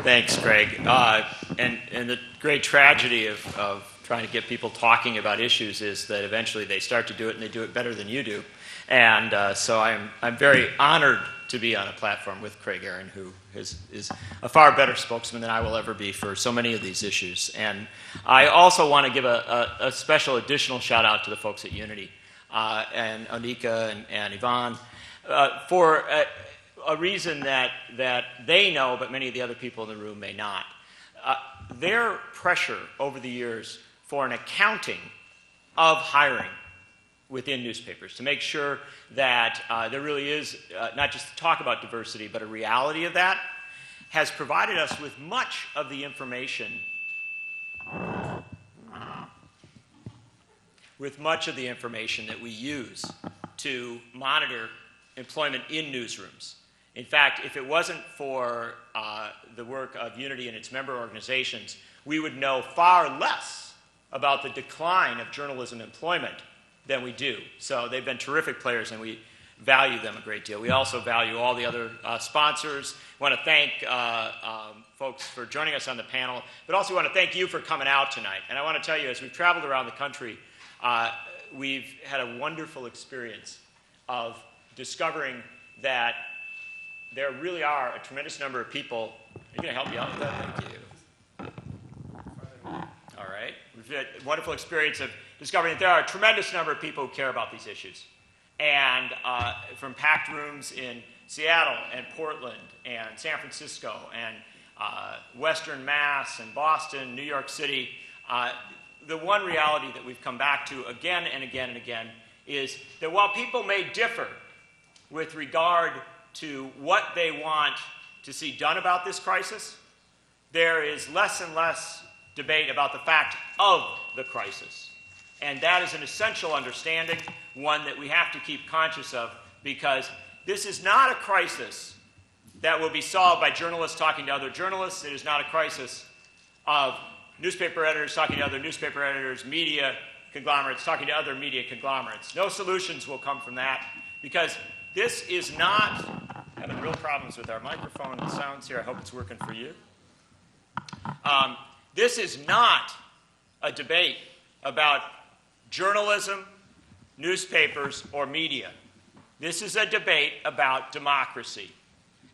Thanks, Greg. And the great tragedy of trying to get people talking about issues is that eventually they start to do it and they do it better than you do. And so I'm very honored to be on a platform with Craig Aaron, who is a far better spokesman than I will ever be for so many of these issues. And I also want to give a special additional shout out to the folks at Unity and Onika and Yvonne for a reason that they know, but many of the other people in the room may not. Their pressure over the years for an accounting of hiring within newspapers to make sure that there really is not just talk about diversity, but a reality of that, has provided us with much of the information that we use to monitor employment in newsrooms. In fact, if it wasn't for the work of Unity and its member organizations, we would know far less about the decline of journalism employment than we do. So they've been terrific players, and we value them a great deal. We also value all the other sponsors. We want to thank folks for joining us on the panel, but also want to thank you for coming out tonight. And I want to tell you, as we've traveled around the country, we've had a wonderful experience of discovering that there really are a tremendous number of people. Are you going to help me out with that? Thank you. All right. We've had a wonderful experience of discovering that there are a tremendous number of people who care about these issues. And from packed rooms in Seattle and Portland and San Francisco and Western Mass and Boston, New York City, the one reality that we've come back to again and again and again is that while people may differ with regard to what they want to see done about this crisis, there is less and less debate about the fact of the crisis. And that is an essential understanding, one that we have to keep conscious of, because this is not a crisis that will be solved by journalists talking to other journalists. It is not a crisis of newspaper editors talking to other newspaper editors, media conglomerates talking to other media conglomerates. No solutions will come from that, because this is not, having real problems with our microphone and sounds here. I hope it's working for you. This is not a debate about journalism, newspapers, or media. This is a debate about democracy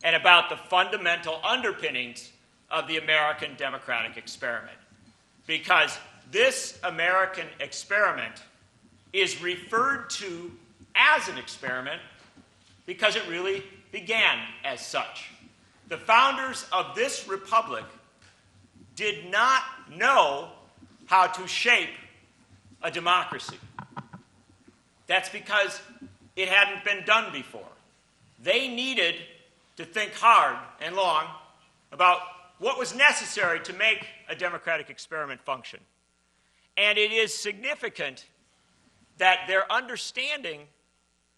and about the fundamental underpinnings of the American democratic experiment. Because this American experiment is referred to as an experiment because it really began as such. The founders of this republic did not know how to shape a democracy. That's because it hadn't been done before. They needed to think hard and long about what was necessary to make a democratic experiment function. And it is significant that their understanding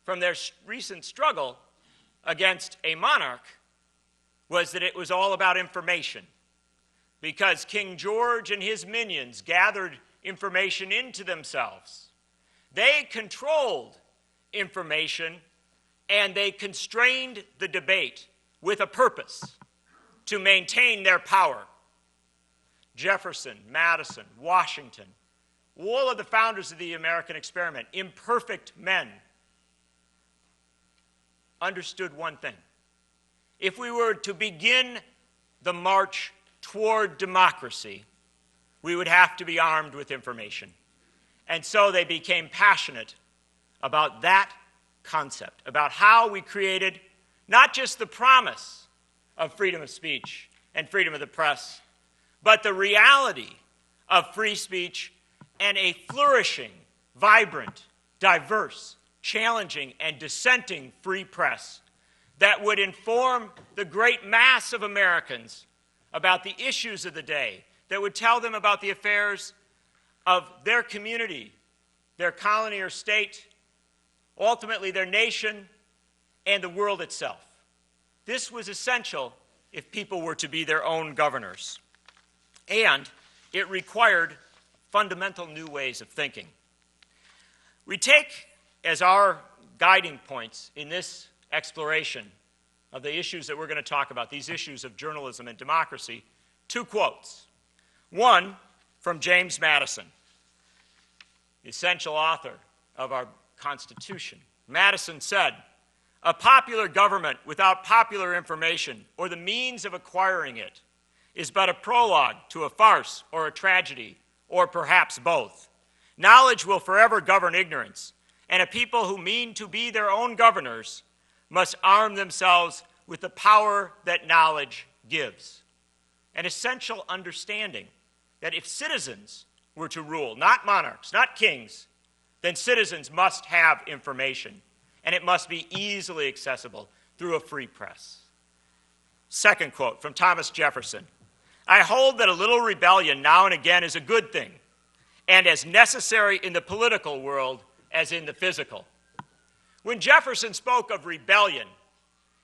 from their recent struggle against a monarch was that it was all about information. Because King George and his minions gathered information into themselves. They controlled information, and they constrained the debate with a purpose to maintain their power. Jefferson, Madison, Washington, all of the founders of the American experiment, imperfect men, understood one thing. If we were to begin the march toward democracy, we would have to be armed with information. And so they became passionate about that concept, about how we created not just the promise of freedom of speech and freedom of the press, but the reality of free speech and a flourishing, vibrant, diverse, challenging, and dissenting free press that would inform the great mass of Americans about the issues of the day, that would tell them about the affairs of their community, their colony or state, ultimately their nation, and the world itself. This was essential if people were to be their own governors. And it required fundamental new ways of thinking. We take as our guiding points in this exploration of the issues that we're going to talk about, these issues of journalism and democracy, 2 quotes. One from James Madison, the essential author of our Constitution. Madison said, "A popular government without popular information or the means of acquiring it is but a prologue to a farce or a tragedy, or perhaps both. Knowledge will forever govern ignorance, and a people who mean to be their own governors must arm themselves with the power that knowledge gives." An essential understanding that if citizens were to rule, not monarchs, not kings, then citizens must have information, and it must be easily accessible through a free press. Second quote from Thomas Jefferson, "I hold that a little rebellion now and again is a good thing, and as necessary in the political world as in the physical." When Jefferson spoke of rebellion,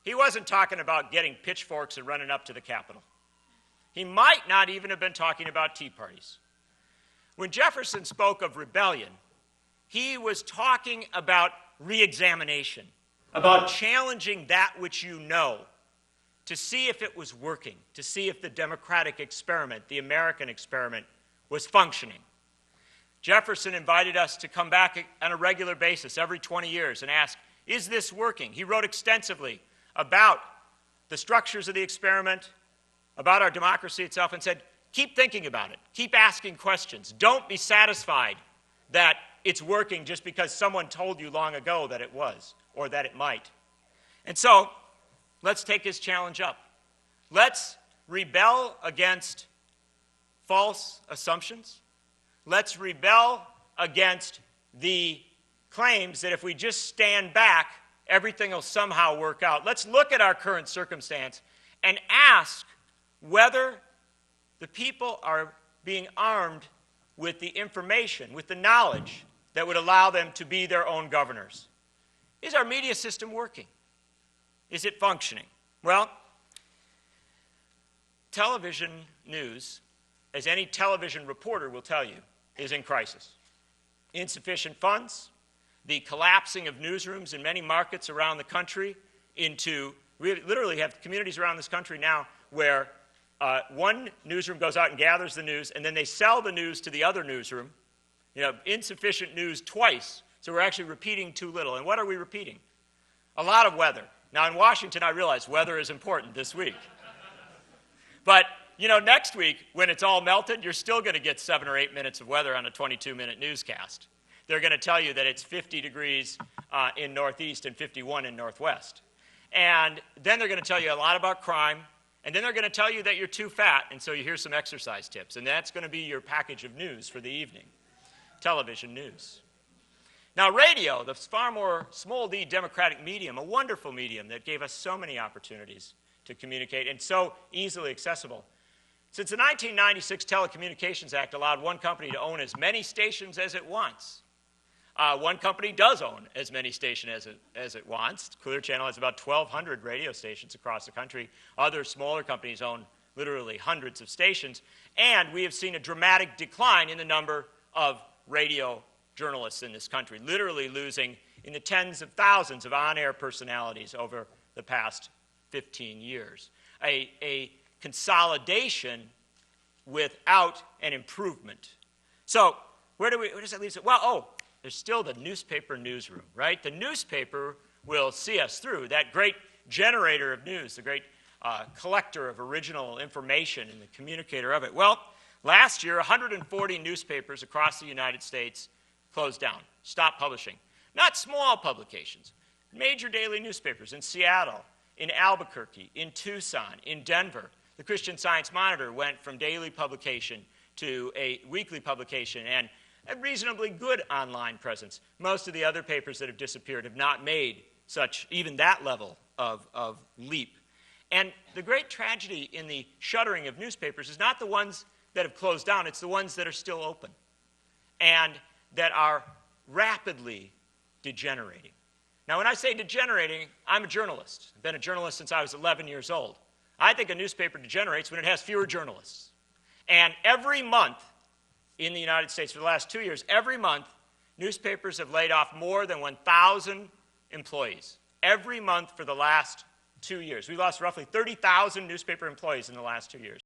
he wasn't talking about getting pitchforks and running up to the Capitol. He might not even have been talking about tea parties. When Jefferson spoke of rebellion, he was talking about re-examination, about challenging that which you know, to see if it was working, to see if the democratic experiment, the American experiment, was functioning. Jefferson invited us to come back on a regular basis every 20 years and ask, is this working? He wrote extensively about the structures of the experiment, about our democracy itself, and said, keep thinking about it. Keep asking questions. Don't be satisfied that it's working just because someone told you long ago that it was or that it might. And so, let's take his challenge up. Let's rebel against false assumptions. Let's rebel against the claims that if we just stand back, everything will somehow work out. Let's look at our current circumstance and ask whether the people are being armed with the information, with the knowledge that would allow them to be their own governors. Is our media system working? Is it functioning? Well, television news, as any television reporter will tell you, is in crisis. Insufficient funds, the collapsing of newsrooms in many markets around the country into, we literally have communities around this country now where one newsroom goes out and gathers the news, and then they sell the news to the other newsroom. You know, insufficient news twice, so we're actually repeating too little. And what are we repeating? A lot of weather. Now, in Washington, I realize weather is important this week. But, you know, next week, when it's all melted, you're still going to get 7 or 8 minutes of weather on a 22-minute newscast. They're going to tell you that it's 50 degrees in Northeast and 51 in Northwest. And then they're going to tell you a lot about crime, and then they're going to tell you that you're too fat, and so you hear some exercise tips. And that's going to be your package of news for the evening. Television news. Now, radio, the far more small d democratic medium, a wonderful medium that gave us so many opportunities to communicate and so easily accessible. Since the 1996 Telecommunications Act allowed one company to own as many stations as it wants. One company does own as many stations as it wants. Clear Channel has about 1,200 radio stations across the country. Other smaller companies own literally hundreds of stations. And we have seen a dramatic decline in the number of radio journalists in this country, literally losing in the tens of thousands of on-air personalities over the past 15 years. A consolidation without an improvement. So where does that leave us? Well, there's still the newspaper newsroom, right? The newspaper will see us through, that great generator of news, the great collector of original information and the communicator of it. Well, last year, 140 newspapers across the United States closed down, stopped publishing. Not small publications, major daily newspapers in Seattle, in Albuquerque, in Tucson, in Denver. The Christian Science Monitor went from daily publication to a weekly publication and a reasonably good online presence. Most of the other papers that have disappeared have not made such, even that level of leap. And the great tragedy in the shuttering of newspapers is not the ones that have closed down, it's the ones that are still open and that are rapidly degenerating. Now, when I say degenerating, I'm a journalist. I've been a journalist since I was 11 years old. I think a newspaper degenerates when it has fewer journalists. And every month in the United States for the last 2 years, every month, newspapers have laid off more than 1,000 employees. Every month for the last 2 years. We lost roughly 30,000 newspaper employees in the last 2 years.